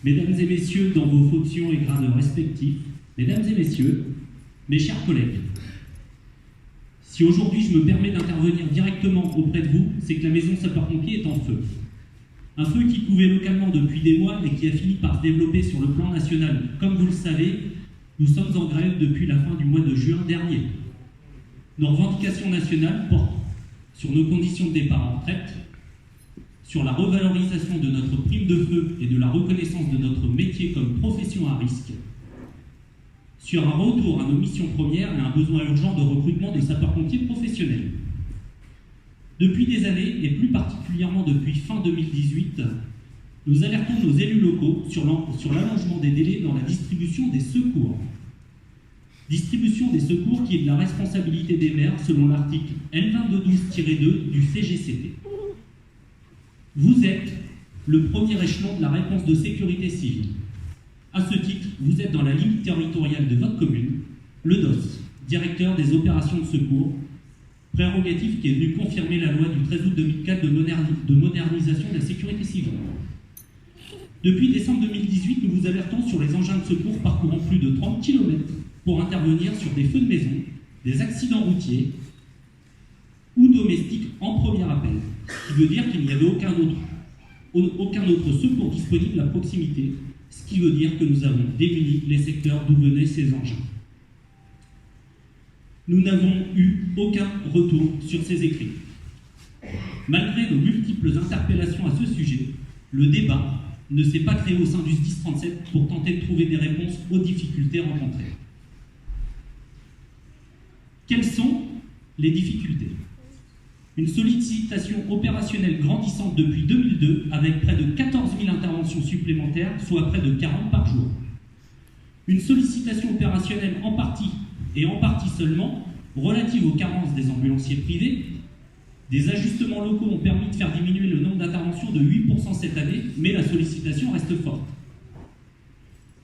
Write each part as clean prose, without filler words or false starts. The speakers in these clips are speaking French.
Mesdames et messieurs, dans vos fonctions et grades respectifs, mesdames et messieurs, mes chers collègues, si aujourd'hui je me permets d'intervenir directement auprès de vous, c'est que la maison sapeur-pompier est en feu. Un feu qui couvait localement depuis des mois et qui a fini par se développer sur le plan national. Comme vous le savez, nous sommes en grève depuis la fin du mois de juin dernier. Nos revendications nationales portent sur nos conditions de départ en retraite, sur la revalorisation de notre prime de feu et de la reconnaissance de notre métier comme profession à risque, sur un retour à nos missions premières et un besoin urgent de recrutement de sapeurs-pompiers professionnels. Depuis des années, et plus particulièrement depuis fin 2018, nous alertons nos élus locaux sur l'allongement des délais dans la distribution des secours. Distribution des secours qui est de la responsabilité des maires selon l'article L2212-2 du CGCT. Vous êtes le premier échelon de la réponse de sécurité civile. À ce titre, vous êtes dans la limite territoriale de votre commune, le DOS, directeur des opérations de secours, prérogative qui est venue confirmer la loi du 13 août 2004 de modernisation de la sécurité civile. Depuis décembre 2018, nous vous alertons sur les engins de secours parcourant plus de 30 km pour intervenir sur des feux de maison, des accidents routiers ou domestiques en premier appel, ce qui veut dire qu'il n'y avait aucun autre secours disponible à proximité, ce qui veut dire que nous avons démuni les secteurs d'où venaient ces engins. Nous n'avons eu aucun retour sur ces écrits. Malgré nos multiples interpellations à ce sujet, le débat ne s'est pas créé au sein du SDIS 37 pour tenter de trouver des réponses aux difficultés rencontrées. Quelles sont les difficultés ? Une sollicitation opérationnelle grandissante depuis 2002 avec près de 14 000 interventions supplémentaires, soit près de 40 par jour. Une sollicitation opérationnelle en partie et en partie seulement relative aux carences des ambulanciers privés. Des ajustements locaux ont permis de faire diminuer le nombre d'interventions de 8% cette année, mais la sollicitation reste forte.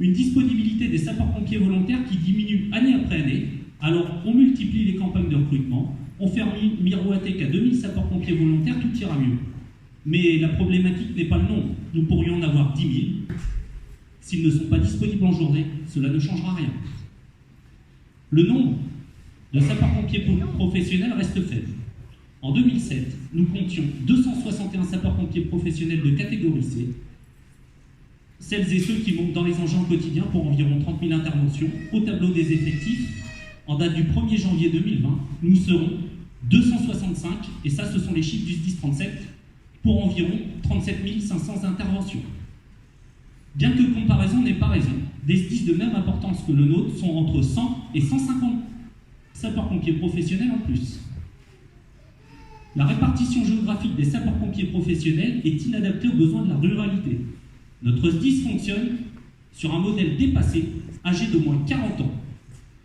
Une disponibilité des sapeurs-pompiers volontaires qui diminue année après année, alors on multiplie les campagnes de recrutement, on fait miroiter qu'à 2000 sapeurs-pompiers volontaires, tout ira mieux. Mais la problématique n'est pas le nombre. Nous pourrions en avoir 10 000. S'ils ne sont pas disponibles en journée, cela ne changera rien. Le nombre de sapeurs-pompiers professionnels reste faible. En 2007, nous comptions 261 sapeurs-pompiers professionnels de catégorie C, celles et ceux qui montent dans les engins quotidiens pour environ 30 000 interventions. Au tableau des effectifs, en date du 1er janvier 2020, nous serons 265, et ça ce sont les chiffres du SDIS 37, pour environ 37 500 interventions. Bien que comparaison n'ait pas raison, des SDIS de même importance que le nôtre sont entre 100 et 150 sapeurs-pompiers professionnels en plus. La répartition géographique des sapeurs-pompiers professionnels est inadaptée aux besoins de la ruralité. Notre SDIS fonctionne sur un modèle dépassé, âgé d'au moins 40 ans,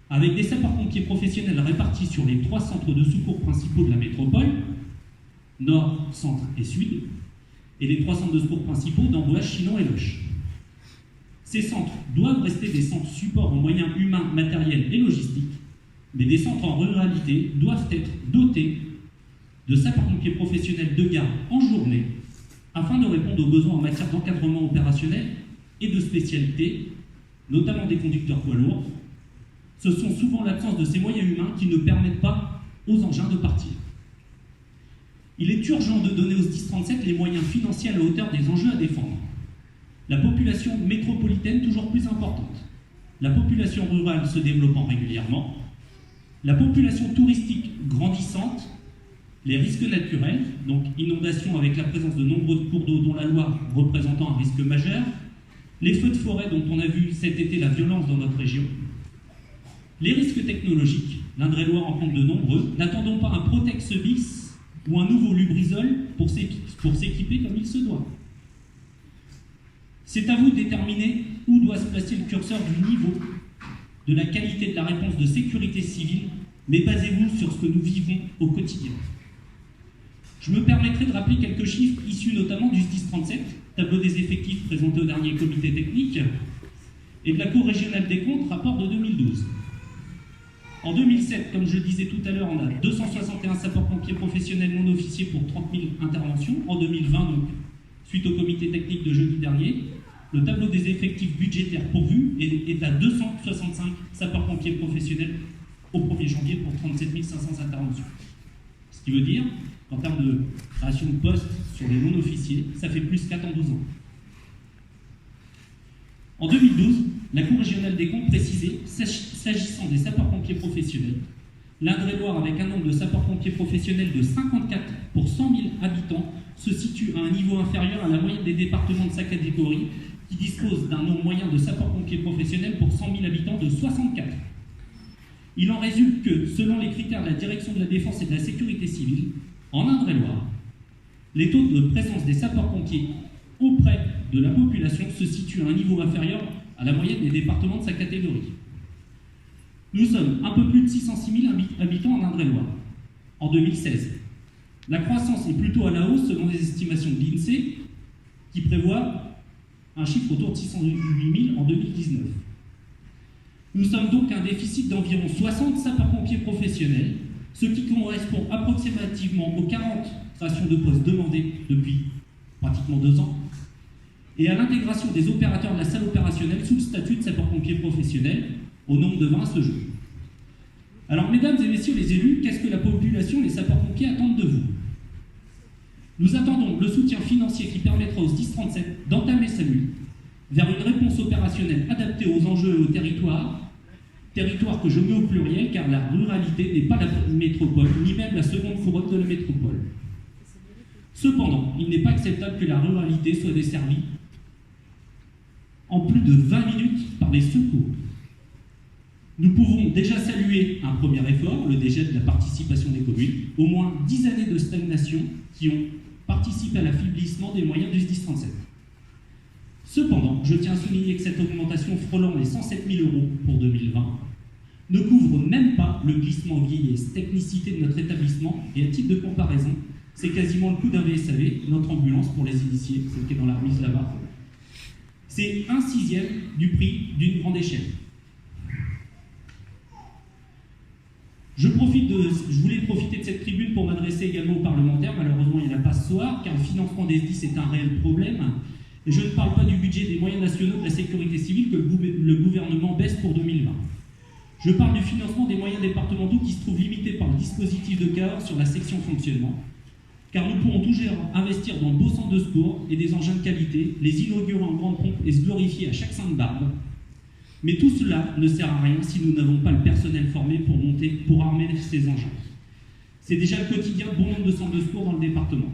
avec des sapeurs-pompiers professionnels répartis sur les 3 centres de secours principaux de la métropole, Nord, Centre et Sud, et les 3 centres de secours principaux d'Amboise, Chinon et Loches. Ces centres doivent rester des centres supports en moyens humains, matériels et logistiques, mais des centres en ruralité doivent être dotés de sapeurs-pompiers professionnels de garde en journée, afin de répondre aux besoins en matière d'encadrement opérationnel et de spécialité, notamment des conducteurs poids lourds. Ce sont souvent l'absence de ces moyens humains qui ne permettent pas aux engins de partir. Il est urgent de donner aux SDIS 37 les moyens financiers à la hauteur des enjeux à défendre. La population métropolitaine toujours plus importante, la population rurale se développant régulièrement, la population touristique grandissante, les risques naturels, donc inondations avec la présence de nombreux cours d'eau dont la Loire représentant un risque majeur, les feux de forêt dont on a vu cet été la violence dans notre région, les risques technologiques, l'Indre-et-Loire en compte de nombreux. N'attendons pas un Protex bis ou un nouveau Lubrizol pour s'équiper comme il se doit. C'est à vous de déterminer où doit se placer le curseur du niveau de la qualité de la réponse de sécurité civile, mais basez-vous sur ce que nous vivons au quotidien. Je me permettrai de rappeler quelques chiffres issus notamment du SDIS 37, tableau des effectifs présenté au dernier comité technique, et de la Cour régionale des comptes, rapport de 2012. En 2007, comme je le disais tout à l'heure, on a 261 sapeurs-pompiers professionnels non officiers pour 30 000 interventions. En 2020, donc, suite au comité technique de jeudi dernier, le tableau des effectifs budgétaires pourvus est à 265 sapeurs-pompiers professionnels au 1er janvier pour 37 500 interventions. Ce qui veut dire qu'en termes de création de postes sur les non-officiers, ça fait plus qu'à 12 ans. En 2012, la Cour régionale des comptes précisait, s'agissant des sapeurs-pompiers professionnels, l'Indre-et-Loire, avec un nombre de sapeurs-pompiers professionnels de 54 pour 100 000 habitants, se situe à un niveau inférieur à la moyenne des départements de sa catégorie, qui disposent d'un nombre moyen de sapeurs-pompiers professionnels pour 100 000 habitants de 64. Il en résulte que, selon les critères de la Direction de la Défense et de la Sécurité civile, en Indre-et-Loire, les taux de présence des sapeurs-pompiers auprès de la population se situent à un niveau inférieur à la moyenne des départements de sa catégorie. Nous sommes un peu plus de 606 000 habitants en Indre-et-Loire en 2016. La croissance est plutôt à la hausse selon les estimations de l'INSEE qui prévoit un chiffre autour de 608 000 en 2019. Nous sommes donc à un déficit d'environ 60 sapeurs-pompiers professionnels, ce qui correspond approximativement aux 40 créations de postes demandées depuis pratiquement 2 ans, et à l'intégration des opérateurs de la salle opérationnelle sous le statut de sapeurs-pompiers professionnels, au nombre de 20 à ce jour. Alors, mesdames et messieurs les élus, qu'est-ce que la population et les sapeurs-pompiers attendent de vous? Nous attendons le soutien financier qui permettra au SDIS 37 d'entamer sa lutte vers une réponse opérationnelle adaptée aux enjeux et aux territoires que je mets au pluriel, car la ruralité n'est pas la métropole, ni même la seconde couronne de la métropole. Cependant, il n'est pas acceptable que la ruralité soit desservie en plus de 20 minutes par les secours. Nous pouvons déjà saluer un premier effort, le dégel de la participation des communes, au moins 10 années de stagnation qui ont participé à l'affaiblissement des moyens du SDIS 37. Cependant, je tiens à souligner que cette augmentation frôlant les 107 000 € pour 2020 ne couvre même pas le glissement vieillesse, technicité de notre établissement, et à titre de comparaison, c'est quasiment le coût d'un VSAV, notre ambulance pour les initiés, celle qui est dans la remise là-bas. C'est 1/6 du prix d'une grande échelle. Je voulais profiter de cette tribune pour m'adresser également aux parlementaires. Malheureusement, il n'y en a pas ce soir, car le financement des SDIS est un réel problème. Et je ne parle pas du budget des moyens nationaux de la sécurité civile que le gouvernement baisse pour 2020. Je parle du financement des moyens départementaux qui se trouvent limités par le dispositif de Cahors sur la section fonctionnement. Car nous pourrons toujours investir dans de beaux centres de secours et des engins de qualité, les inaugurer en grande pompe et se glorifier à chaque Sainte-Barbe. Mais tout cela ne sert à rien si nous n'avons pas le personnel formé pour armer ces engins. C'est déjà le quotidien de bon nombre de centres de secours dans le département.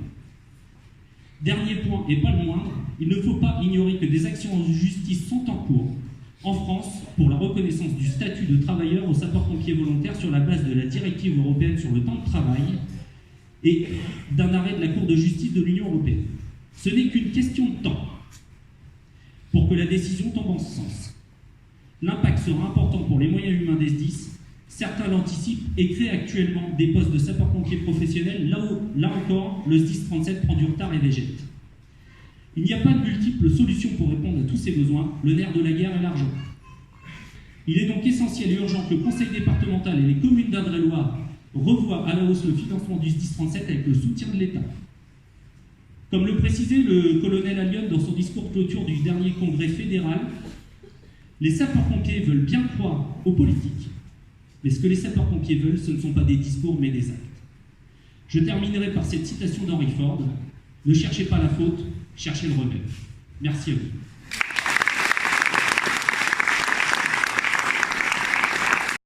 Dernier point, et pas le moindre, il ne faut pas ignorer que des actions en justice sont en cours en France pour la reconnaissance du statut de travailleur aux sapeurs-pompiers volontaires sur la base de la directive européenne sur le temps de travail et d'un arrêt de la Cour de justice de l'Union européenne. Ce n'est qu'une question de temps pour que la décision tombe en ce sens. L'impact sera important pour les moyens humains des SDIS. Certains l'anticipent et créent actuellement des postes de sapeurs-pompiers professionnels, là encore, le SDIS 37 prend du retard et végète. Il n'y a pas de multiples solutions pour répondre à tous ces besoins, le nerf de la guerre est l'argent. Il est donc essentiel et urgent que le Conseil départemental et les communes d'Indre-et-Loire revoient à la hausse le financement du SDIS 37 avec le soutien de l'État. Comme le précisait le colonel Alliot dans son discours de clôture du dernier congrès fédéral, les sapeurs-pompiers veulent bien croire aux politiques, mais ce que les sapeurs-pompiers veulent, ce ne sont pas des discours, mais des actes. Je terminerai par cette citation d'Henry Ford. Ne cherchez pas la faute, cherchez le remède. Merci à vous.